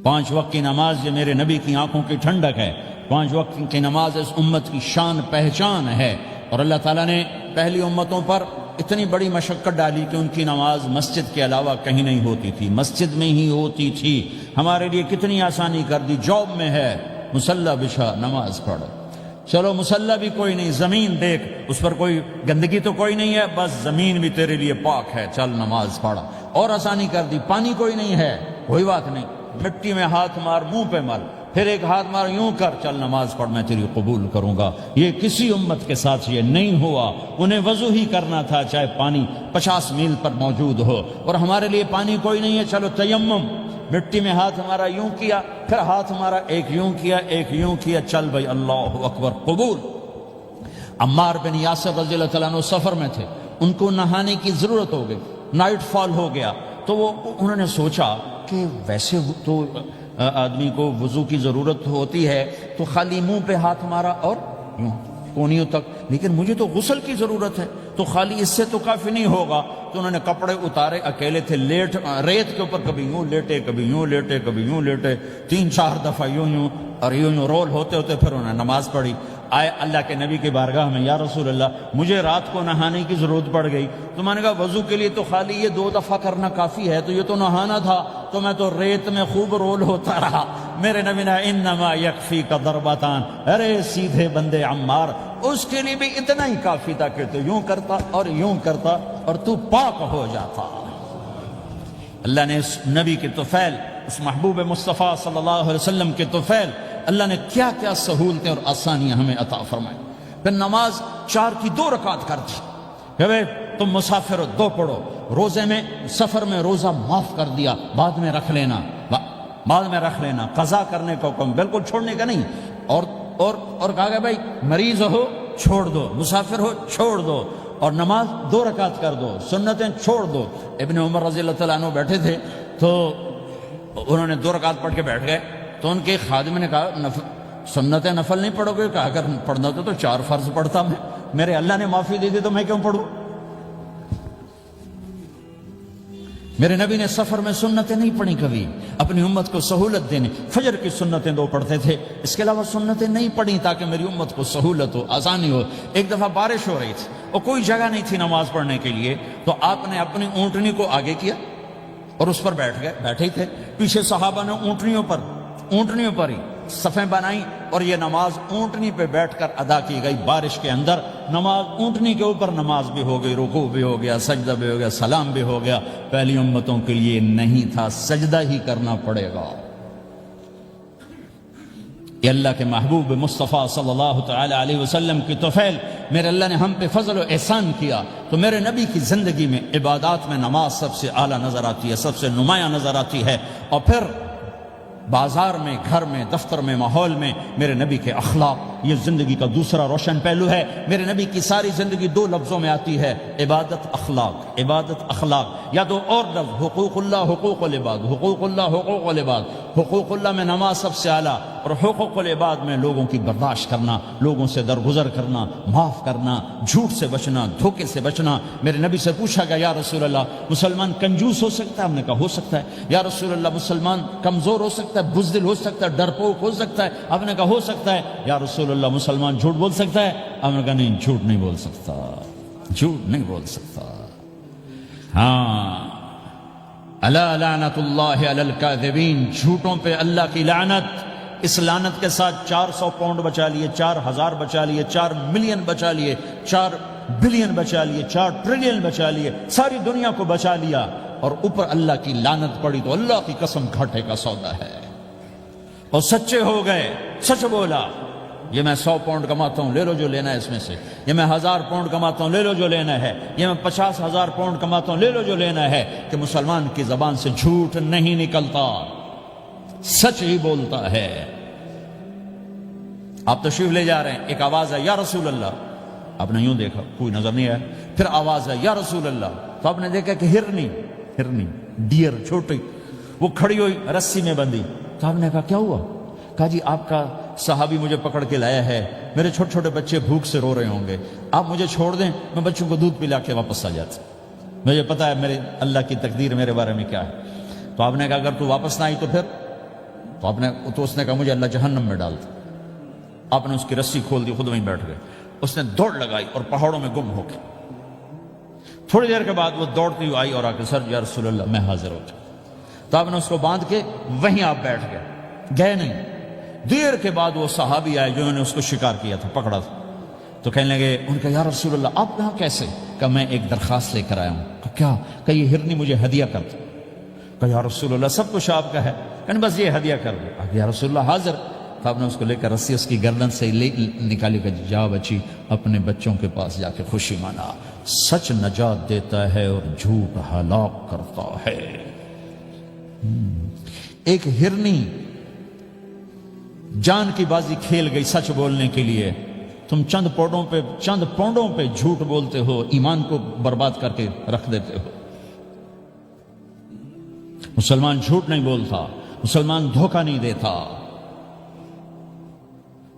5 وقت کی نماز یہ میرے نبی کی آنکھوں کی ٹھنڈک ہے، 5 وقت کی نماز اس امت کی شان پہچان ہے۔ اور اللہ تعالیٰ نے پہلی امتوں پر اتنی بڑی مشقت ڈالی کہ ان کی نماز مسجد کے علاوہ کہیں نہیں ہوتی تھی، مسجد میں ہی ہوتی تھی۔ ہمارے لیے کتنی آسانی کر دی، جاب میں ہے مصلی بچھا نماز پڑھ، چلو مصلی بھی کوئی نہیں، زمین دیکھ اس پر کوئی گندگی تو کوئی نہیں ہے، بس زمین بھی تیرے لیے پاک ہے، چل نماز پڑھ۔ اور آسانی کر دی، پانی کوئی نہیں ہے کوئی بات نہیں، مٹی میں ہاتھ مار، منہ پہ مل، پھر ایک ہاتھ مار، یوں کر، چل نماز پڑھ، میں تیری قبول کروں گا۔ یہ کسی امت کے ساتھ یہ نہیں ہوا، انہیں وضو ہی کرنا تھا چاہے پانی 50 میل پر موجود ہو، اور ہمارے لیے پانی کوئی نہیں ہے، چلو تیمم، مٹی میں ہاتھ ہمارا یوں کیا، پھر ہاتھ ہمارا ایک یوں کیا ایک یوں کیا، چل بھائی اللہ اکبر قبول۔ عمار بن یاسر رضی اللہ تعالیٰ عنہ سفر میں تھے، ان کو نہانے کی ضرورت ہو گئی، نائٹ فال ہو گیا، تو انہوں نے سوچا کہ ویسے تو آدمی کو وضو کی ضرورت ہوتی ہے تو خالی منہ پہ ہاتھ مارا اور یوں کونیوں تک، لیکن مجھے تو غسل کی ضرورت ہے، تو خالی اس سے تو کافی نہیں ہوگا، تو انہوں نے کپڑے اتارے، اکیلے تھے، ریت کے اوپر کبھی یوں لیٹے کبھی یوں لیٹے کبھی یوں لیٹے، 3-4 دفعہ یوں اور یوں رول ہوتے ہوتے پھر انہوں نے نماز پڑھی۔ آئے اللہ کے نبی کی بارگاہ میں، یا رسول اللہ مجھے رات کو نہانے کی ضرورت پڑ گئی، تو میں نے کہا وضو کے لیے تو خالی یہ 2 دفعہ کرنا کافی ہے، تو یہ تو نہانا تھا، تو میں تو ریت میں خوب رول ہوتا رہا۔ میرے نبی نے انما یکفیک ضربتان، ارے سیدھے بندے عمار، اس کے لیے بھی اتنا ہی کافی تھا کہ تو یوں کرتا اور یوں کرتا اور تو پاک ہو جاتا۔ اللہ نے اس نبی کے طفیل، اس محبوب مصطفیٰ صلی اللہ علیہ وسلم کے طفیل، اللہ نے کیا کیا سہولتیں اور آسانیاں ہمیں عطا فرمائیں۔ پھر نماز 4 کی 2 رکعت کر دی کہ بھئی تم مسافر ہو 2 پڑھو، روزے میں سفر میں روزہ معاف کر دیا، بعد میں رکھ لینا، بعد میں رکھ لینا، قضا کرنے کا حکم، بالکل چھوڑنے کا نہیں۔ اور کہا کہ بھئی مریض ہو چھوڑ دو، مسافر ہو چھوڑ دو، اور نماز 2 رکعت کر دو، سنتیں چھوڑ دو۔ ابن عمر رضی اللہ تعالیٰ عنہ بیٹھے تھے تو انہوں نے 2 رکعت پڑھ کے بیٹھ گئے، تو ان کے خادم نے کہا سنتیں نفل نہیں پڑھو گے؟ کہا اگر پڑھنا تو 4 فرض پڑھتا میں، میرے اللہ نے معافی دے دی تو میں کیوں پڑھوں؟ میرے نبی نے سفر میں سنتیں نہیں پڑھی کبھی، اپنی امت کو سہولت دینے، فجر کی سنتیں 2 پڑھتے تھے، اس کے علاوہ سنتیں نہیں پڑھی تاکہ میری امت کو سہولت ہو، آسانی ہو۔ ایک دفعہ بارش ہو رہی تھی اور کوئی جگہ نہیں تھی نماز پڑھنے کے لیے، تو آپ نے اپنی اونٹنی کو آگے کیا اور اس پر بیٹھ گئے، بیٹھے تھے، پیچھے صحابہ نے اونٹنیوں پر ہی صفیں بنائی، اور یہ نماز اونٹنی پہ بیٹھ کر ادا کی گئی بارش کے اندر۔ نماز اونٹنی کے اوپر نماز بھی ہو گئی، رکوع بھی ہو گیا، سجدہ بھی ہو گیا، سلام بھی ہو گیا۔ پہلی امتوں کے لیے نہیں تھا، سجدہ ہی کرنا پڑے گا۔ یہ اللہ کے محبوب مصطفیٰ صلی اللہ تعالی علیہ وسلم کی طفیل، میرے اللہ نے ہم پہ فضل و احسان کیا، تو میرے نبی کی زندگی میں عبادات میں نماز سب سے اعلیٰ نظر آتی ہے، سب سے نمایاں نظر آتی ہے۔ اور پھر بازار میں، گھر میں، دفتر میں، ماحول میں میرے نبی کے اخلاق، یہ زندگی کا دوسرا روشن پہلو ہے۔ میرے نبی کی ساری زندگی 2 لفظوں میں آتی ہے، عبادت اخلاق، عبادت اخلاق، یا 2 اور لفظ، حقوق اللہ حقوق العباد، حقوق اللہ حقوق العباد۔ حقوق اللہ میں نماز سب سے اعلیٰ، اور حقوق العباد میں لوگوں کی برداشت کرنا، لوگوں سے درگزر کرنا، معاف کرنا، جھوٹ سے بچنا، دھوکے سے بچنا۔ میرے نبی سے پوچھا گیا یا رسول اللہ مسلمان کنجوس ہو سکتا ہے؟ ہم نے کہا ہو سکتا ہے۔ یا رسول اللہ مسلمان کمزور ہو سکتا ہے، بزدل ہو سکتا ہے، ڈرپوک ہو سکتا ہے؟ آپ نے کہا ہو سکتا ہے۔ یا رسول اللہ مسلمان جھوٹ بول سکتا ہے؟ آپ نے کہا نہیں، جھوٹ نہیں بول سکتا، جھوٹ نہیں بول سکتا۔ ہاں، الا لعنت اللہ علی الکاذبین، جھوٹوں پہ اللہ کی لعنت۔ اس لعنت کے ساتھ 400 پاؤنڈ بچا لیے، 4000 بچا لیے، 4 ملین بچا لیے، 4 بلین بچا لیے، 4 ٹریلین بچا لیے، ساری دنیا کو بچا لیا، اور اوپر اللہ کی لعنت پڑی تو اللہ کی قسم گھاٹے کا سودا ہے۔ اور سچے ہو گئے، سچ بولا، یہ میں 100 پاؤنڈ کماتا ہوں، لے لو جو لینا ہے اس میں سے، یہ میں 1000 پاؤنڈ کماتا ہوں، لے لو جو لینا ہے، یہ میں 50,000 پاؤنڈ کماتا ہوں، لے لو جو لینا ہے، کہ مسلمان کی زبان سے جھوٹ نہیں نکلتا، سچ ہی بولتا ہے۔ آپ تشریف لے جا رہے ہیں، ایک آواز ہے یا رسول اللہ، آپ نے یوں دیکھا کوئی نظر نہیں آیا، پھر آواز ہے یا رسول اللہ، تو آپ نے دیکھا کہ ہرنی ڈیئر چھوٹی وہ کھڑی ہوئی رسی میں بندھی، تو آپ نے کہا کیا ہوا؟ کہا جی آپ کا صحابی مجھے پکڑ کے لایا ہے، میرے چھوٹے چھوٹے بچے بھوک سے رو رہے ہوں گے، آپ مجھے چھوڑ دیں، میں بچوں کو دودھ پلا کے واپس آ جاتا، مجھے پتا ہے میرے اللہ کی تقدیر میرے بارے میں کیا ہے۔ تو آپ نے کہا اگر تو واپس نہ آئی تو پھر تو اس نے کہا مجھے اللہ جہنم میں ڈال دے۔ آپ نے اس کی رسی کھول دی، خود وہیں بیٹھ گئے۔ اس نے دوڑ لگائی اور پہاڑوں میں گم ہو گئے۔ تھوڑی دیر کے بعد وہ دوڑتی ہوئی آئی اور آ کے سر یا رسول اللہ میں حاضر ہو جاؤں۔ تو آپ نے اس کو باندھ کے وہیں آپ بیٹھ گئے نہیں۔ دیر کے بعد وہ صحابی آئے جنہوں نے اس کو شکار کیا تھا، پکڑا تھا، تو کہنے لگے، ان کا یا رسول اللہ آپ یہاں کیسے؟ کہ میں ایک درخواست لے کر آیا ہوں۔ کہ کیا؟ کہ یہ ہرنی مجھے ہدیہ کر دو۔ کہ یا رسول اللہ سب کچھ آپ کا ہے، کہ بس یہ ہدیہ کر دو۔ کہ یا رسول اللہ حاضر۔ تو آپ نے اس کو لے کر رسی اس کی گردن سے نکالی کہ جا بچی اپنے بچوں کے پاس جا کے خوشی منا، سچ نجات دیتا ہے اور جھوٹ ہلاک کرتا ہے۔ ایک ہرنی جان کی بازی کھیل گئی سچ بولنے کے لیے، تم چند پونڈوں پہ جھوٹ بولتے ہو، ایمان کو برباد کر کے رکھ دیتے ہو۔ مسلمان جھوٹ نہیں بولتا، مسلمان دھوکہ نہیں دیتا،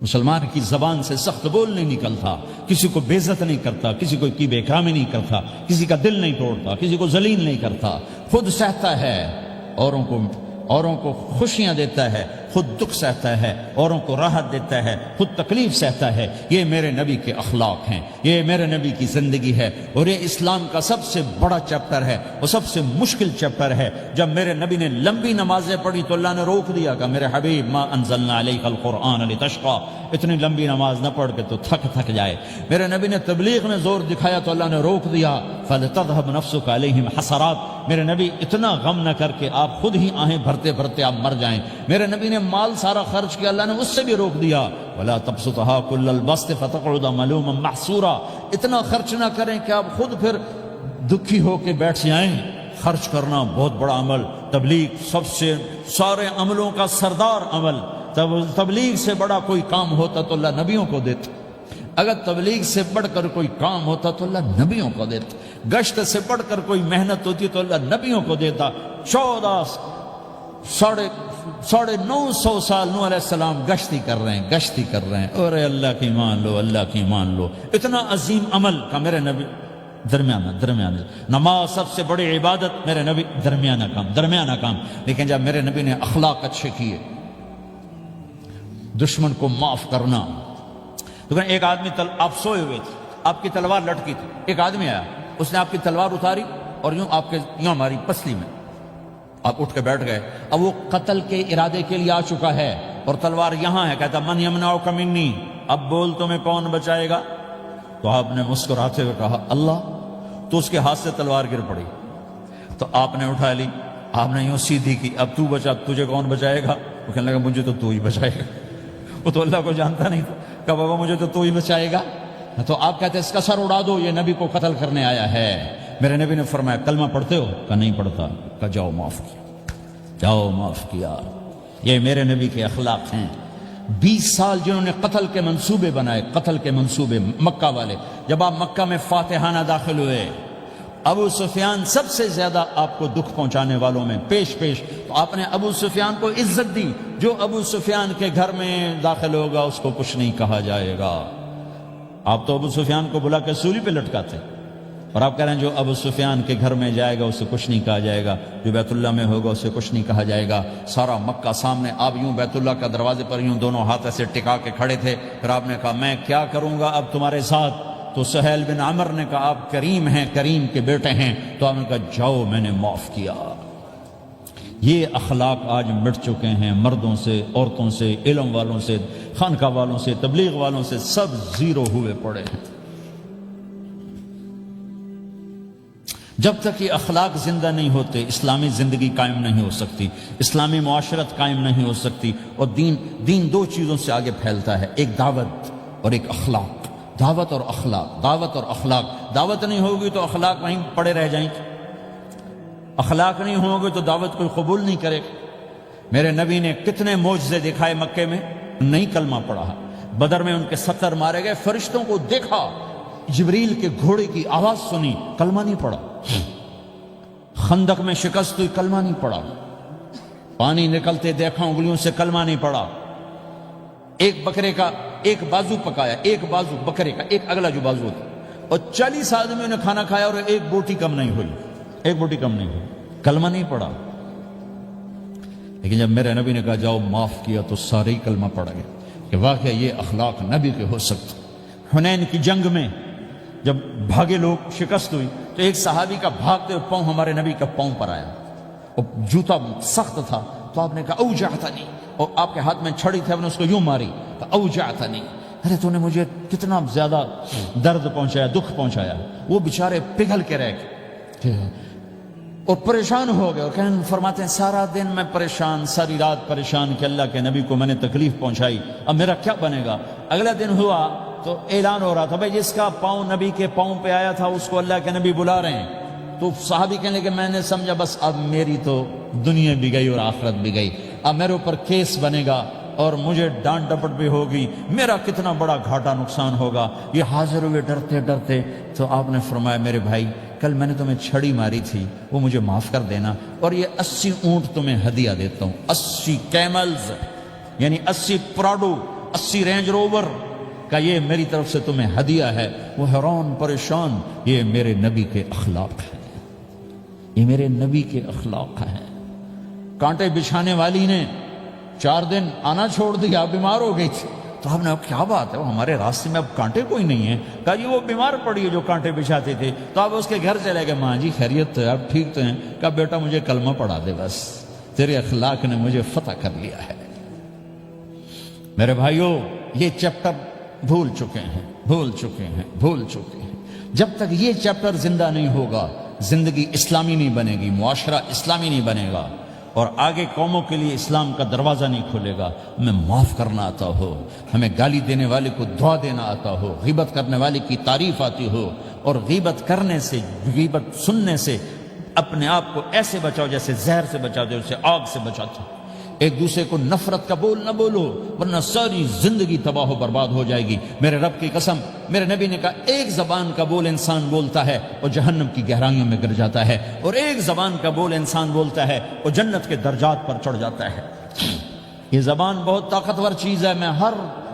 مسلمان کی زبان سے سخت بول نہیں نکلتا، کسی کو بے عزت نہیں کرتا، کسی کو کی بے اکرامی نہیں کرتا، کسی کا دل نہیں توڑتا، کسی کو ذلیل نہیں کرتا، خود سہتا ہے، اوروں کو خوشیاں دیتا ہے، خود دکھ سہتا ہے، اوروں کو راحت دیتا ہے، خود تکلیف سہتا ہے۔ یہ میرے نبی کے اخلاق ہیں، یہ میرے نبی کی زندگی ہے، اور یہ اسلام کا سب سے بڑا چیپٹر ہے، وہ سب سے مشکل چیپٹر ہے۔ جب میرے نبی نے لمبی نمازیں پڑھی تو اللہ نے روک دیا کہ میرے حبیب ما انزلنا علیک القرآن لتشقى، اتنی لمبی نماز نہ پڑھ کے تو تھک جائے۔ میرے نبی نے تبلیغ میں زور دکھایا تو اللہ نے روک دیا، فلتذهب نفسك علیہم حسرات، میرے نبی اتنا غم نہ کر کے آپ خود ہی آہیں بھرتے بھرتے آپ مر جائیں۔ میرے نبی نے مال سارا خرچ کیا، اللہ نے اس سے بھی روک دیا، ولا تبسطها كل البسط فتقعد ملوما محسورا، اتنا خرچ نہ کریں کہ آپ خود پھر دکھی ہو کے بیٹھ جائیں۔ خرچ کرنا بہت بڑا عمل، تبلیغ سب سے سارے عملوں کا سردار عمل، تبلیغ سے بڑا کوئی کام ہوتا تو اللہ نبیوں کو دیتا، اگر تبلیغ سے بڑھ کر کوئی کام ہوتا تو اللہ نبیوں کو دیتا، گشت سے بڑھ کر کوئی محنت ہوتی تو اللہ نبیوں کو دیتا۔ 950 سال نوح علیہ السلام گشتی کر رہے ہیں، اور اللہ کی مان لو، اللہ کی مان لو، اتنا عظیم عمل کا میرے نبی درمیانہ نماز سب سے بڑی عبادت، میرے نبی درمیانہ کام، لیکن جب میرے نبی نے اخلاق اچھے کیے، دشمن کو معاف کرنا۔ تو ایک آدمی آپ سوئے ہوئے تھے، آپ کی تلوار لٹکی تھی، ایک آدمی آیا، اس نے آپ کی تلوار اتاری اور یوں ہماری پسلی میں، آپ اٹھ کے بیٹھ گئے۔ اب وہ قتل کے ارادے کے لیے آ چکا ہے اور تلوار یہاں ہے، کہتا من یمنعک منی، اب بول تمہیں کون بچائے گا؟ تو آپ نے مسکراتے ہوئے کہا اللہ، تو اس کے ہاتھ سے تلوار گر پڑی، تو آپ نے اٹھا لی، آپ نے یوں سیدھی کی، اب تو بچا، تجھے کون بچائے گا؟ وہ کہنے لگا مجھے تو ہی بچائے گا، وہ تو اللہ کو جانتا نہیں تھا، کہ بابا مجھے تو ہی بچائے گا۔ تو آپ کہتے ہیں اس کا سر اڑا دو، یہ نبی کو قتل کرنے آیا ہے۔ میرے نبی نے فرمایا کلمہ پڑھتے ہو؟ کہ نہیں پڑھتا۔ کہ جاؤ معاف کیا۔ یہ میرے نبی کے اخلاق ہیں۔ 20 سال جنہوں نے قتل کے منصوبے بنائے، قتل کے منصوبے، مکہ والے، جب آپ مکہ میں فاتحانہ داخل ہوئے، ابو سفیان سب سے زیادہ آپ کو دکھ پہنچانے والوں میں پیش تو آپ نے ابو سفیان کو عزت دی۔ جو ابو سفیان کے گھر میں داخل ہوگا اس کو کچھ نہیں کہا جائے گا۔ آپ تو ابو سفیان کو بلا کے سولی پہ لٹکاتے، اور آپ کہہ رہے ہیں جو ابو سفیان کے گھر میں جائے گا اسے کچھ نہیں کہا جائے گا، جو بیت اللہ میں ہوگا اسے کچھ نہیں کہا جائے گا۔ سارا مکہ سامنے، آپ یوں بیت اللہ کا دروازے پر یوں دونوں ہاتھ ایسے ٹکا کے کھڑے تھے۔ پھر آپ نے کہا میں کیا کروں گا اب تمہارے ساتھ؟ تو سہیل بن عمر نے کہا آپ کریم ہیں، کریم کے بیٹے ہیں۔ تو آپ نے کہا جاؤ میں نے معاف کیا۔ یہ اخلاق آج مٹ چکے ہیں، مردوں سے، عورتوں سے، علم والوں سے، خانقاہ والوں سے، تبلیغ والوں سے، سب زیرو ہوئے پڑے ہیں۔ جب تک یہ اخلاق زندہ نہیں ہوتے اسلامی زندگی قائم نہیں ہو سکتی، اسلامی معاشرت قائم نہیں ہو سکتی۔ اور دین دو چیزوں سے آگے پھیلتا ہے، ایک دعوت اور ایک اخلاق۔ دعوت اور اخلاق۔ دعوت نہیں ہوگی تو اخلاق وہیں پڑے رہ جائیں گے، اخلاق نہیں ہوگے تو دعوت کوئی قبول نہیں کرے گا۔ میرے نبی نے کتنے معجزے دکھائے مکے میں، نہیں کلمہ پڑھا۔ بدر میں ان کے 70 مارے گئے، فرشتوں کو دیکھا، جبریل کے گھوڑے کی آواز سنی، کلمہ نہیں پڑھا۔ خندق میں شکست ہوئی، کلمہ نہیں پڑھا۔ پانی نکلتے دیکھا انگلیوں سے، کلمہ نہیں پڑھا۔ ایک بکرے کا ایک بازو پکایا، ایک بازو بکرے کا، ایک اگلا جو بازو ہوتا، اور 40 آدمیوں نے کھانا کھایا اور ایک بوٹی کم نہیں ہوئی، کلمہ نہیں پڑھا۔ لیکن جب میرے نبی نے کہا جاؤ معاف کیا تو سارے ہی کلمہ پڑ گئے کہ واقعہ یہ اخلاق نبی کے ہو سکتے۔ حنین کی جنگ میں جب بھاگے لوگ، شکست ہوئی، تو ایک صحابی کا بھاگتے ہوئے پاؤں ہمارے نبی کا پاؤں پر آیا، اور جوتا سخت تھا، تو آپ نے کہا اوجعتنی، اور آپ کے ہاتھ میں چھڑی تھی، آپ نے اس کو یوں ماری، اوجعتنی، ارے تو نے مجھے کتنا زیادہ درد پہنچایا، دکھ پہنچایا۔ وہ بیچارے پگھل کے رہ گئے اور پریشان ہو گئے، اور فرماتے ہیں سارا دن میں پریشان، ساری رات پریشان کہ اللہ کے نبی کو میں نے تکلیف پہنچائی، اب میرا کیا بنے گا۔ اگلا دن ہوا تو اعلان ہو رہا تھا بھائی جس کا پاؤں نبی کے پاؤں پہ آیا تھا اس کو اللہ کے نبی بلا رہے ہیں۔ تو صحابی کہنے کہ میں نے سمجھا بس اب میری تو دنیا بھی گئی اور آخرت بھی گئی، اب میرے اوپر کیس بنے گا اور مجھے ڈانٹ ڈپٹ بھی ہوگی، میرا کتنا بڑا گھاٹا نقصان ہوگا۔ یہ حاضر ہوئے ڈرتے ڈرتے، تو آپ نے فرمایا میرے بھائی کل میں نے تمہیں چھڑی ماری تھی، وہ مجھے معاف کر دینا، اور یہ 80 اونٹ تمہیں ہدیہ دیتا ہوں، 80 کیملز یعنی 80 پراڈو، 80 رینج روور کا یہ میری طرف سے تمہیں ہدیہ ہے۔ وہ حیران پریشان، یہ میرے نبی کے اخلاق ہیں، یہ میرے نبی کے اخلاق ہیں۔ کانٹے بچھانے والی نے 4 دن آنا چھوڑ دیا، بیمار ہو گئی تھی، تو ہم نے کیا بات ہے، وہ ہمارے راستے میں اب کانٹے کوئی نہیں ہیں، کہا جی وہ بیمار پڑی ہے جو کانٹے بچھاتے تھے، تو آپ اس کے گھر چلے گئے، ماں جی خیریت تو ہے، آپ ٹھیک تو ہیں، کہا بیٹا مجھے کلمہ پڑھا دے، بس تیرے اخلاق نے مجھے فتح کر لیا ہے۔ میرے بھائیوں یہ چیپٹر بھول چکے ہیں، بھول چکے ہیں، بھول چکے ہیں۔ جب تک یہ چیپٹر زندہ نہیں ہوگا زندگی اسلامی نہیں بنے گی، معاشرہ اسلامی نہیں بنے گا، اور آگے قوموں کے لیے اسلام کا دروازہ نہیں کھلے گا۔ ہمیں معاف کرنا آتا ہو، ہمیں گالی دینے والے کو دعا دینا آتا ہو، غیبت کرنے والے کی تعریف آتی ہو، اور غیبت کرنے سے، غیبت سننے سے اپنے آپ کو ایسے بچاؤ جیسے زہر سے بچاتے ہو، اسے آگ سے بچاتے ہو۔ ایک دوسرے کو نفرت کا بول نہ بولو ورنہ ساری زندگی تباہ و برباد ہو جائے گی۔ میرے رب کی قسم، میرے نبی نے کہا ایک زبان کا بول انسان بولتا ہے اور جہنم کی گہرائیوں میں گر جاتا ہے، اور ایک زبان کا بول انسان بولتا ہے اور جنت کے درجات پر چڑھ جاتا ہے۔ یہ زبان بہت طاقتور چیز ہے، میں ہر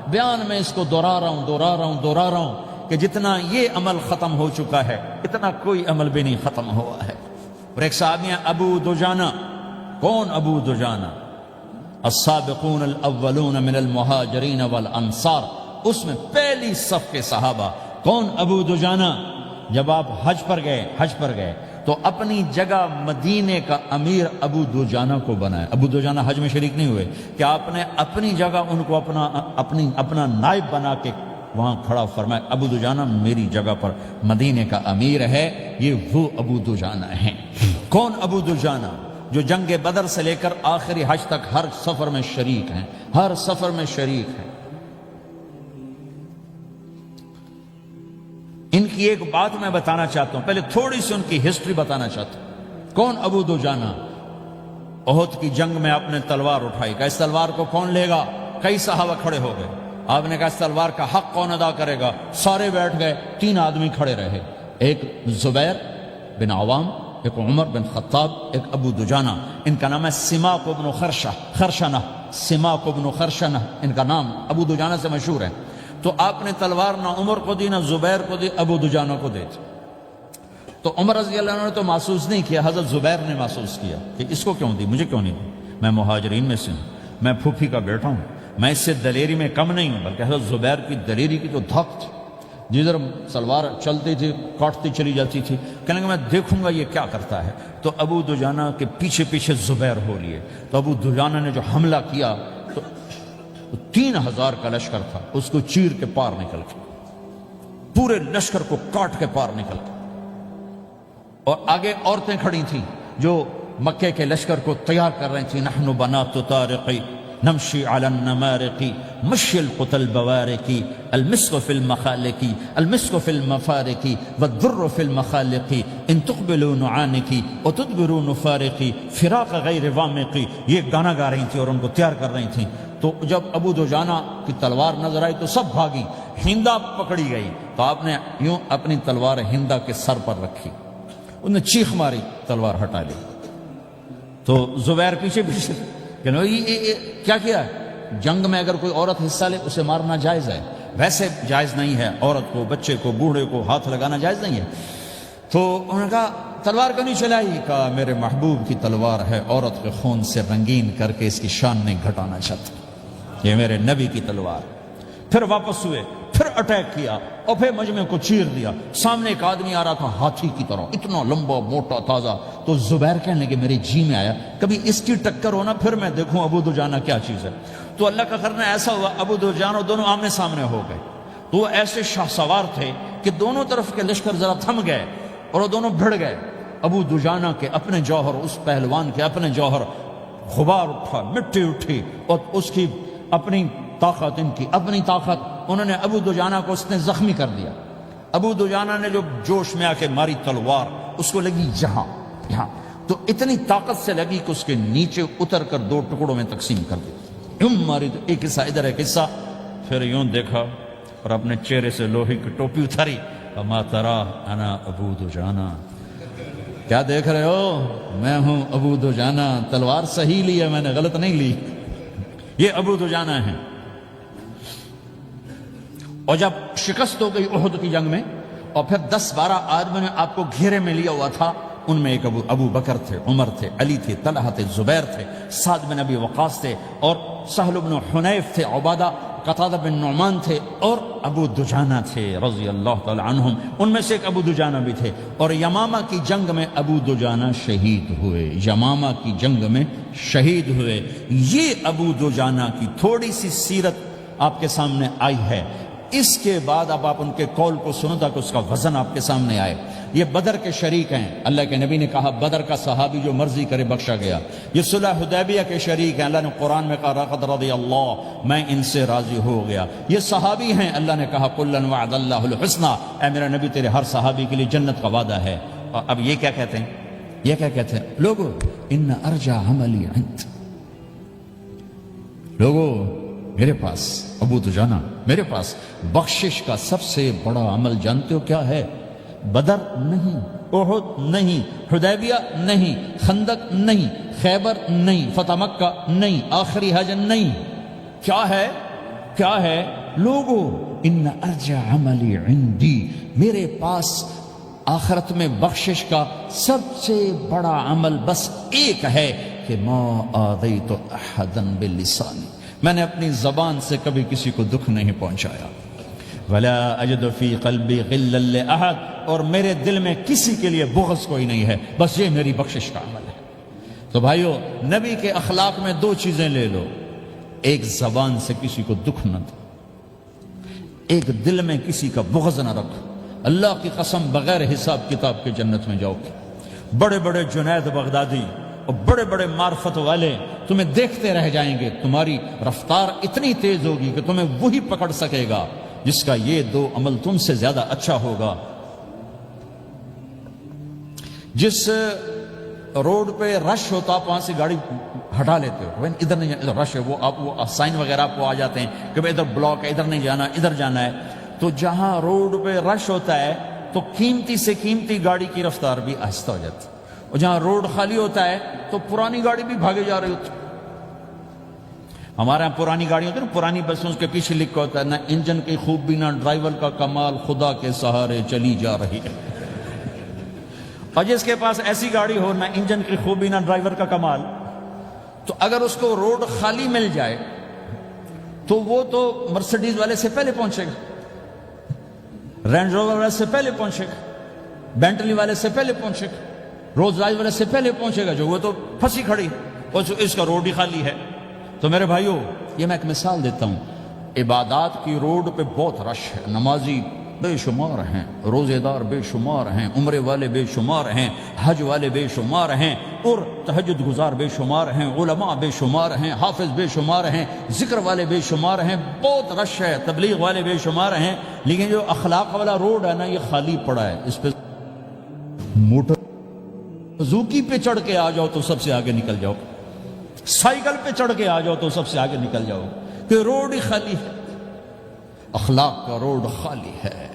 بیان میں اس کو دہرا رہا ہوں کہ جتنا یہ عمل ختم ہو چکا ہے اتنا کوئی عمل بھی نہیں ختم ہوا ہے۔ اور ایک صحابی ہیں ابو دجانہ۔ کون ابو دجانہ؟ السابقون الاولون من المہاجرین والانصار، اس میں پہلی صف کے صحابہ۔ کون ابو دجانہ؟ جب آپ حج پر گئے تو اپنی جگہ مدینے کا امیر ابو دجانہ کو بنایا۔ ابو دجانہ حج میں شریک نہیں ہوئے کہ آپ نے اپنی جگہ ان کو اپنا نائب بنا کے وہاں کھڑا فرمایا ابو دجانہ میری جگہ پر مدینے کا امیر ہے، یہ وہ ابو دجانہ ہیں۔ کون ابو دجانہ؟ جو جنگ بدر سے لے کر آخری حج تک ہر سفر میں شریک ہیں، ہر سفر میں شریک ہیں۔ ان کی ایک بات میں بتانا چاہتا ہوں، پہلے تھوڑی سی ان کی ہسٹری بتانا چاہتا ہوں۔ کون ابو دجانہ؟ احد کی جنگ میں آپ نے تلوار اٹھائی، کہا اس تلوار کو کون لے گا؟ کئی صحابہ کھڑے ہو گئے۔ آپ نے کہا اس تلوار کا حق کون ادا کرے گا؟ سارے بیٹھ گئے، 3 آدمی کھڑے رہے، ایک زبیر بن عوام، ایک عمر بن خطاب، ایک ابو دجانہ۔ ان کا نام ہے سماک بن خرشنہ، سماک بن خرشنہ ان کا نام ابو دجانہ سے مشہور ہے۔ تو آپ نے تلوار نہ عمر کو دی، نہ زبیر کو دی، ابو دجانہ کو دی۔ تو عمر رضی اللہ عنہ نے تو محسوس نہیں کیا، حضرت زبیر نے محسوس کیا کہ اس کو کیوں دی، مجھے کیوں نہیں دی، میں مہاجرین میں سے ہوں، میں پھوپھی کا بیٹا ہوں، میں اس سے دلیری میں کم نہیں ہوں۔ بلکہ حضرت زبیر کی دلیری کی تو دھک تھی، جدھر سلوار چلتی تھی کاٹتی چلی جاتی تھی، کہنے کہ میں دیکھوں گا یہ کیا کرتا ہے۔ تو ابو دجانہ کے پیچھے پیچھے زبیر ہو لیے۔ تو ابو دجانہ نے جو حملہ کیا تو 3000 کا لشکر تھا، اس کو چیر کے پار نکل کے، پورے لشکر کو کاٹ کے پار نکل کے، اور آگے عورتیں کھڑی تھیں جو مکے کے لشکر کو تیار کر رہی تھیں۔ نحن بنات طارق نمشي على النمارق مشي القتى البوارق المسك في المخالق المسك في المفارق والضر في المخالق ان تقبلوا نعانق وتدبروا نفارق فراق غیر وامق۔ یہ گانا گا رہی تھیں اور ان کو تیار کر رہی تھیں۔ تو جب ابو دجانہ کی تلوار نظر آئی تو سب بھاگی، ہندا پکڑی گئی، تو آپ نے یوں اپنی تلوار ہندا کے سر پر رکھی، انہوں نے چیخ ماری، تلوار ہٹا لی۔ تو زبیر پیچھے پیچھے کہ کیا کیا ہے؟ جنگ میں اگر کوئی عورت حصہ لے اسے مارنا جائز ہے، ویسے جائز نہیں ہے، عورت کو، بچے کو، بوڑھے کو ہاتھ لگانا جائز نہیں ہے۔ تو انہوں نے کہا تلوار کیوں نہیں چلائی؟ کہا میرے محبوب کی تلوار ہے، عورت کے خون سے رنگین کر کے اس کی شان نہیں گھٹانا چاہتا، یہ میرے نبی کی تلوار۔ پھر واپس ہوئے، پھر اٹیک کیا اور پھر مجمع کو چیر دیا۔ سامنے ایک آدمی آ رہا تھا ہاتھی کی طرح، اتنا لمبا موٹا تازہ، تو زبیر کہنے لگے میرے جی میں آیا کبھی اس کی ٹکر ہونا پھر میں دیکھوں ابو دجانہ کیا چیز ہے۔ تو اللہ کا کرنا ایسا ہوا ابو دجانہ دونوں آمنے سامنے ہو گئے، تو وہ ایسے شاہ سوار تھے کہ دونوں طرف کے لشکر ذرا تھم گئے اور وہ دونوں بھڑ گئے۔ ابو دجانہ کے اپنے جوہر، اس پہلوان کے اپنے جوہر، غبار اٹھا، مٹی اٹھی، اور اس کی اپنی طاقت، ان کی اپنی طاقت، انہوں نے ابو دجانہ کو اس نے زخمی کر دیا۔ ابو دجانہ نے جو جوش میں آ کے ماری تلوار، اس کو لگی یہاں، تو اتنی طاقت سے لگی کہ اس کے نیچے اتر کر 2 ٹکڑوں میں تقسیم کر دی، یوں ماری، تو ایک حصہ ادھر ایک حصہ، پھر یوں دیکھا اور اپنے چہرے سے لوہے کی ٹوپی اتاری، اما ترا انا ابو دجانہ، کیا دیکھ رہے ہو؟ میں ہوں ابو دجانہ، تلوار صحیح لی ہے میں نے، غلط نہیں لی، یہ ابو دجانہ ہیں۔ اور جب شکست ہو گئی احد کی جنگ میں، اور پھر 10-12 آدمیوں نے آپ کو گھیرے میں لیا ہوا تھا، ان میں ایک ابو بکر تھے، عمر تھے، علی تھے، طلحہ تھے، زبیر تھے، سعد بن ابی وقاص تھے، اور سہل بن حنیف تھے، عبادہ قتادہ بن نعمان تھے، اور ابو دجانہ تھے رضی اللہ تعالی عنہم، ان میں سے ایک ابو دجانہ بھی تھے۔ اور یمامہ کی جنگ میں ابو دجانہ شہید ہوئے، یمامہ کی جنگ میں شہید ہوئے۔ یہ ابو دجانہ کی تھوڑی سی سیرت آپ کے سامنے آئی ہے۔ اس کے بعد اب آپ ان کے قول کو سنو تاکہ اس کا وزن آپ کے سامنے آئے۔ یہ بدر کے شریک ہیں، اللہ کے نبی نے کہا بدر کا صحابی جو مرضی کرے بخشا گیا۔ یہ صلح حدیبیہ کے شریک ہیں، اللہ نے قرآن میں کہا لقد رضی اللہ، میں ان سے راضی ہو گیا۔ یہ صحابی ہیں، اللہ نے کہا کلا وعد اللہ الحسنى، اے میرا نبی تیرے ہر صحابی کے لیے جنت کا وعدہ ہے۔ اور اب یہ کیا کہتے ہیں؟ یہ کیا کہتے ہیں؟ لوگو ان ارجع عملی عند، لوگو میرے پاس، ابو دجانہ میرے پاس بخشش کا سب سے بڑا عمل جانتے ہو کیا ہے؟ بدر نہیں، احد نہیں، حدیبیہ نہیں، خندق نہیں، خیبر نہیں، فتح مکہ نہیں، آخری حج نہیں، کیا ہے؟ کیا ہے؟ لوگو ان ارجع عملی عندی، میرے پاس آخرت میں بخشش کا سب سے بڑا عمل بس ایک ہے کہ ما آذیت احدا بلسانی، میں نے اپنی زبان سے کبھی کسی کو دکھ نہیں پہنچایا۔ ولا اجد فی قلبی غلا لاحد، اور میرے دل میں کسی کے لیے بغض کوئی نہیں ہے، بس یہ میری بخشش کا عمل ہے۔ تو بھائیو، نبی کے اخلاق میں 2 چیزیں لے لو، ایک زبان سے کسی کو دکھ نہ دو، ایک دل میں کسی کا بغض نہ رکھو۔ اللہ کی قسم بغیر حساب کتاب کے جنت میں جاؤ گے۔ بڑے بڑے جنید بغدادی اور بڑے بڑے معرفت والے تمہیں دیکھتے رہ جائیں گے، تمہاری رفتار اتنی تیز ہوگی کہ تمہیں وہی پکڑ سکے گا جس کا یہ 2 عمل تم سے زیادہ اچھا ہوگا۔ جس روڈ پہ رش ہوتا آپ وہاں سے گاڑی ہٹا لیتے ہو، ادھر نہیں جانا، ادھر رش ہے، وہ سائن وغیرہ آپ کو آ جاتے ہیں کہ ادھر بلاک ہے، ادھر نہیں جانا، ادھر جانا ہے۔ تو جہاں روڈ پہ رش ہوتا ہے تو قیمتی سے قیمتی گاڑی کی رفتار بھی آہستہ ہو جاتی ہے، اور جہاں روڈ خالی ہوتا ہے تو پرانی گاڑی بھی بھاگے جا رہی ہوتی ہے۔ ہمارے یہاں پرانی گاڑی ہوتی ہے نا، پرانی بسوں کے پیچھے لکھا ہوتا ہے نہ انجن کی خوبی نہ ڈرائیور کا کمال، خدا کے سہارے چلی جا رہی ہے۔ اور جس کے پاس ایسی گاڑی ہو، نہ انجن کی خوبی نہ ڈرائیور کا کمال، تو اگر اس کو روڈ خالی مل جائے تو وہ تو مرسیڈیز والے سے پہلے پہنچے گا، رینج روور والے سے پہلے پہنچے گا، بینٹلی والے سے پہلے پہنچے گا، رولز رائس والے سے پہلے پہنچے گا، جو وہ تو پھنسی کھڑی، اور اس کا روڈ ہی خالی ہے۔ تو میرے بھائیو، یہ میں ایک مثال دیتا ہوں، عبادات کی روڈ پہ بہت رش ہے، نمازی بے شمار ہیں، روزے دار بے شمار ہیں، عمرے والے بے شمار ہیں، حج والے بے شمار ہیں، اور تہجد گزار بے شمار ہیں، علماء بے شمار ہیں، حافظ بے شمار ہیں، ذکر والے بے شمار ہیں، بہت رش ہے، تبلیغ والے بے شمار ہیں، لیکن جو اخلاق والا روڈ ہے نا، یہ خالی پڑا ہے۔ اس پہ موٹر زوکی پہ چڑھ کے آ جاؤ تو سب سے آگے نکل جاؤ، سائیکل پہ چڑھ کے آ جاؤ تو سب سے آگے نکل جاؤ، کہ روڈ ہی خالی ہے، اخلاق کا روڈ خالی ہے۔